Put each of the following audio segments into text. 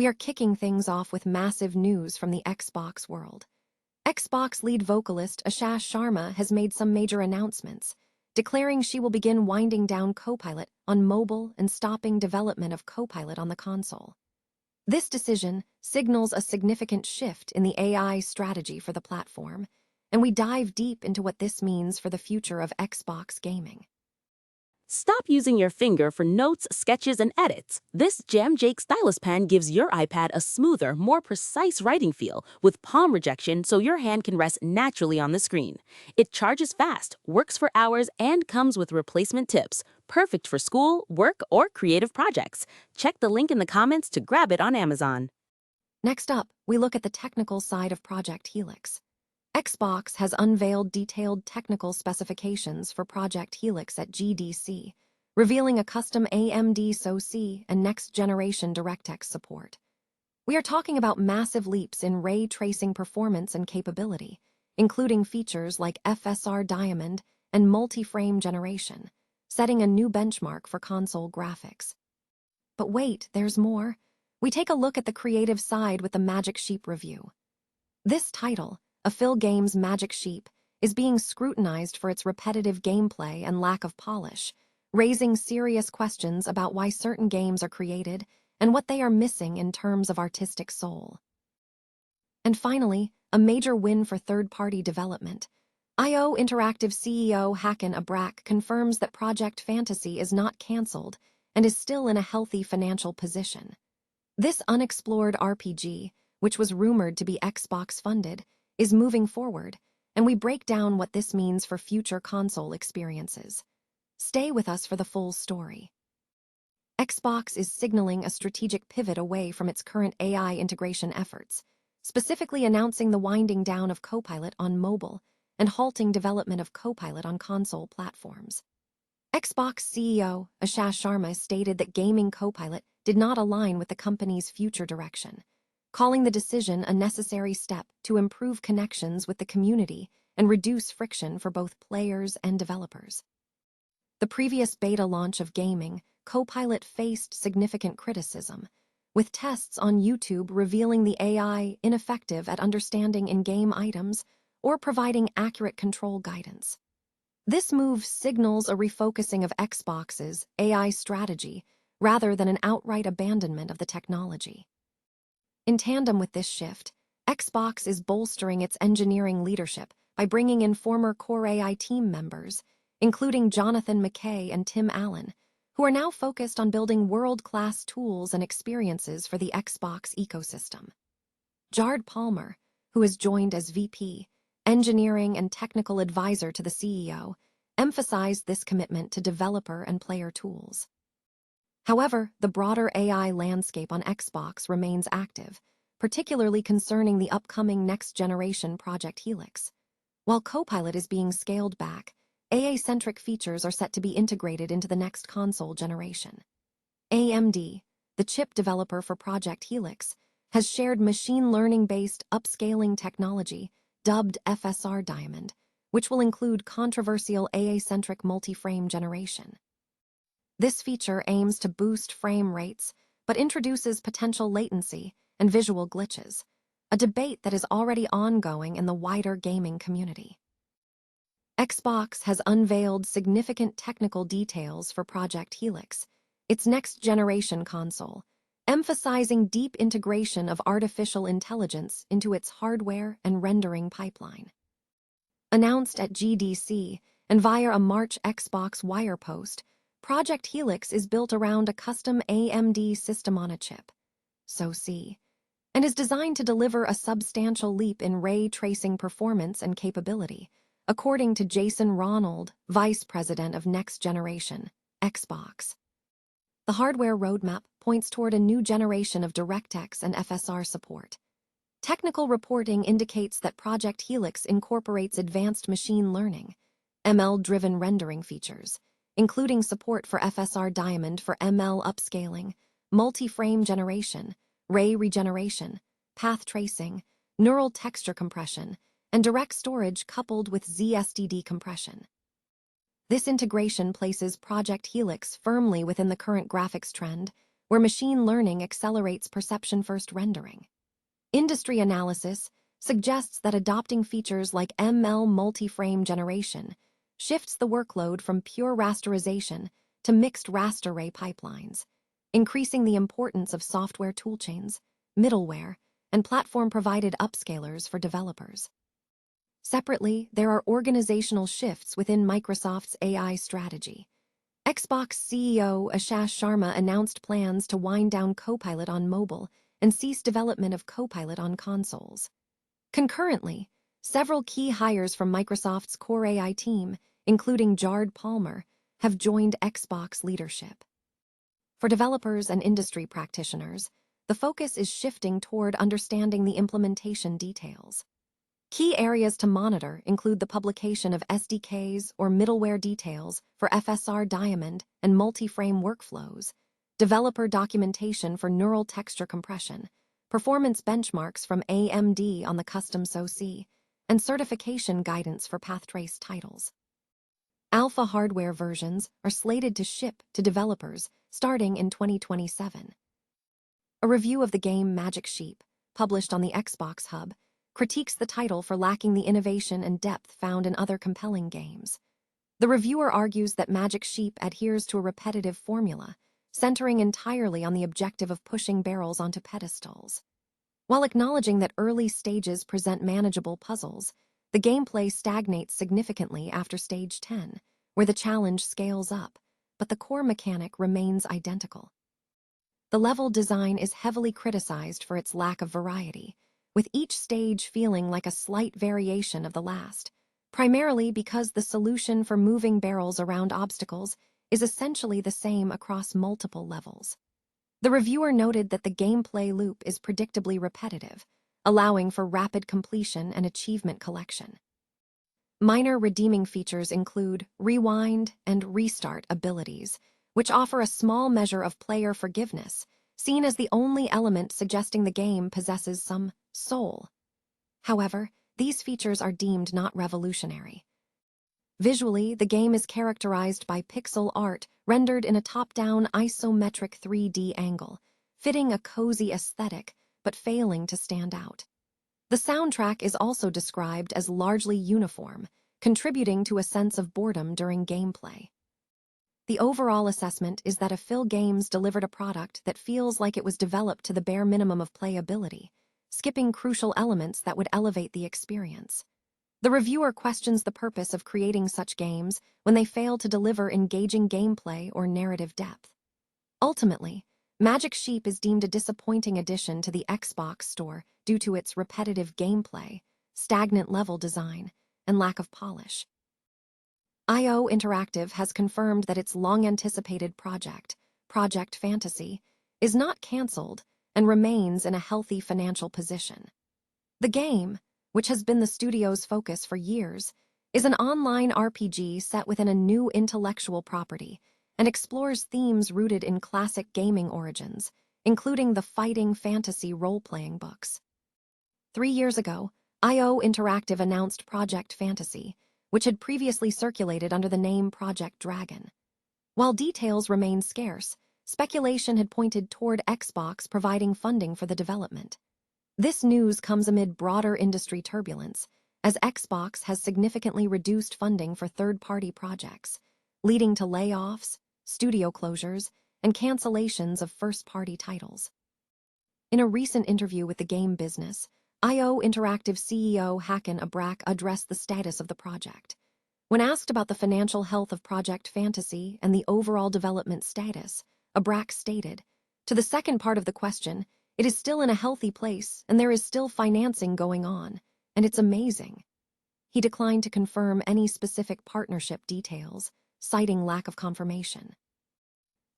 we are kicking things off with massive news from the Xbox world. Xbox lead vocalist Asha Sharma has made some major announcements, declaring she will begin winding down Copilot on mobile and stopping development of Copilot on the console. This decision signals a significant shift in the AI strategy for the platform, and we dive deep into what this means for the future of Xbox gaming. Stop using your finger for notes, sketches, and edits. This Jam Jake stylus pen gives your iPad a smoother, more precise writing feel with palm rejection so your hand can rest naturally on the screen. It charges fast, works for hours, and comes with replacement tips. Perfect for school, work, or creative projects. Check the link in the comments to grab it on Amazon. Next up, we look at the technical side of Project Helix. Xbox has unveiled detailed technical specifications for Project Helix at GDC, revealing a custom AMD SoC and next-generation DirectX support. We are talking about massive leaps in ray tracing performance and capability, including features like FSR Diamond and multi-frame generation, setting a new benchmark for console graphics. But wait, there's more. We take a look at the creative side with the Magic Sheep review. This title, A Phil Games Magic Sheep, is being scrutinized for its repetitive gameplay and lack of polish, raising serious questions about why certain games are created and what they are missing in terms of artistic soul. And finally, a major win for third-party development. IO Interactive CEO Hakan Abrak confirms that Project Fantasy is not cancelled and is still in a healthy financial position. This unexplored RPG, which was rumored to be Xbox-funded, is moving forward, and we break down what this means for future console experiences. Stay with us for the full story. Xbox is signaling a strategic pivot away from its current AI integration efforts, specifically announcing the winding down of Copilot on mobile and halting development of Copilot on console platforms. Xbox CEO Asha Sharma stated that gaming Copilot did not align with the company's future direction, calling the decision a necessary step to improve connections with the community and reduce friction for both players and developers. The previous beta launch of gaming, Copilot faced significant criticism, with tests on YouTube revealing the AI ineffective at understanding in-game items or providing accurate control guidance. This move signals a refocusing of Xbox's AI strategy rather than an outright abandonment of the technology. In tandem with this shift, Xbox is bolstering its engineering leadership by bringing in former Core AI team members, including Jonathan McKay and Tim Allen, who are now focused on building world-class tools and experiences for the Xbox ecosystem. Jared Palmer, who has joined as VP, Engineering and Technical Advisor to the CEO, emphasized this commitment to developer and player tools. However, the broader AI landscape on Xbox remains active, particularly concerning the upcoming next-generation Project Helix. While Copilot is being scaled back, AI-centric features are set to be integrated into the next console generation. AMD, the chip developer for Project Helix, has shared machine learning-based upscaling technology dubbed FSR Diamond, which will include controversial AI-centric multi-frame generation. This feature aims to boost frame rates, but introduces potential latency and visual glitches, a debate that is already ongoing in the wider gaming community. Xbox has unveiled significant technical details for Project Helix, its next-generation console, emphasizing deep integration of artificial intelligence into its hardware and rendering pipeline. Announced at GDC and via a March Xbox Wire post, Project Helix is built around a custom AMD system-on-a-chip, SoC, and is designed to deliver a substantial leap in ray tracing performance and capability, according to Jason Ronald, Vice President of Next Generation, Xbox. The hardware roadmap points toward a new generation of DirectX and FSR support. Technical reporting indicates that Project Helix incorporates advanced machine learning, ML-driven rendering features, including support for FSR Diamond for ML upscaling, multi-frame generation, ray regeneration, path tracing, neural texture compression, and direct storage coupled with ZSDD compression. This integration places Project Helix firmly within the current graphics trend, where machine learning accelerates perception-first rendering. Industry analysis suggests that adopting features like ML multi-frame generation shifts the workload from pure rasterization to mixed raster array pipelines, increasing the importance of software toolchains, middleware, and platform-provided upscalers for developers. Separately, there are organizational shifts within Microsoft's AI strategy. Xbox CEO Asha Sharma announced plans to wind down Copilot on mobile and cease development of Copilot on consoles. Concurrently, several key hires from Microsoft's core AI team, including Jared Palmer, have joined Xbox leadership. For developers and industry practitioners, the focus is shifting toward understanding the implementation details. Key areas to monitor include the publication of SDKs or middleware details for FSR Diamond and multi-frame workflows, developer documentation for neural texture compression, performance benchmarks from AMD on the custom SoC, and certification guidance for path-trace titles. Alpha hardware versions are slated to ship to developers starting in 2027. A review of the game Magic Sheep, published on the Xbox Hub, critiques the title for lacking the innovation and depth found in other compelling games. The reviewer argues that Magic Sheep adheres to a repetitive formula, centering entirely on the objective of pushing barrels onto pedestals. While acknowledging that early stages present manageable puzzles, the gameplay stagnates significantly after Stage 10, where the challenge scales up, but the core mechanic remains identical. The level design is heavily criticized for its lack of variety, with each stage feeling like a slight variation of the last, primarily because the solution for moving barrels around obstacles is essentially the same across multiple levels. The reviewer noted that the gameplay loop is predictably repetitive, allowing for rapid completion and achievement collection. Minor redeeming features include rewind and restart abilities, which offer a small measure of player forgiveness, seen as the only element suggesting the game possesses some soul. However, these features are deemed not revolutionary. Visually, the game is characterized by pixel art rendered in a top-down isometric 3D angle, fitting a cozy aesthetic but failing to stand out. The soundtrack is also described as largely uniform, contributing to a sense of boredom during gameplay. The overall assessment is that Phil Games delivered a product that feels like it was developed to the bare minimum of playability, skipping crucial elements that would elevate the experience. The reviewer questions the purpose of creating such games when they fail to deliver engaging gameplay or narrative depth. Ultimately, Magic Sheep is deemed a disappointing addition to the Xbox store due to its repetitive gameplay, stagnant level design, and lack of polish. IO Interactive has confirmed that its long-anticipated project, Project Fantasy, is not cancelled and remains in a healthy financial position. The game, which has been the studio's focus for years, is an online RPG set within a new intellectual property and explores themes rooted in classic gaming origins, including the fighting fantasy role-playing books. 3 years ago, IO Interactive announced Project Fantasy, which had previously circulated under the name Project Dragon. While details remained scarce, speculation had pointed toward Xbox providing funding for the development. This news comes amid broader industry turbulence, as Xbox has significantly reduced funding for third-party projects, leading to layoffs, studio closures, and cancellations of first-party titles. In a recent interview with the Game Business, IO Interactive CEO Hakan Abrak addressed the status of the project. When asked about the financial health of Project Fantasy and the overall development status, Abrak stated, "To the second part of the question, it is still in a healthy place and there is still financing going on, and it's amazing." He declined to confirm any specific partnership details, citing lack of confirmation.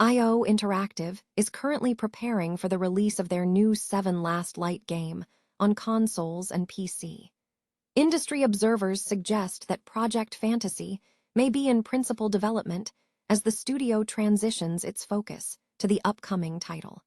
IO Interactive is currently preparing for the release of their new 7 Last Light game on consoles and PC. Industry observers suggest that Project Fantasy may be in principal development as the studio transitions its focus to the upcoming title.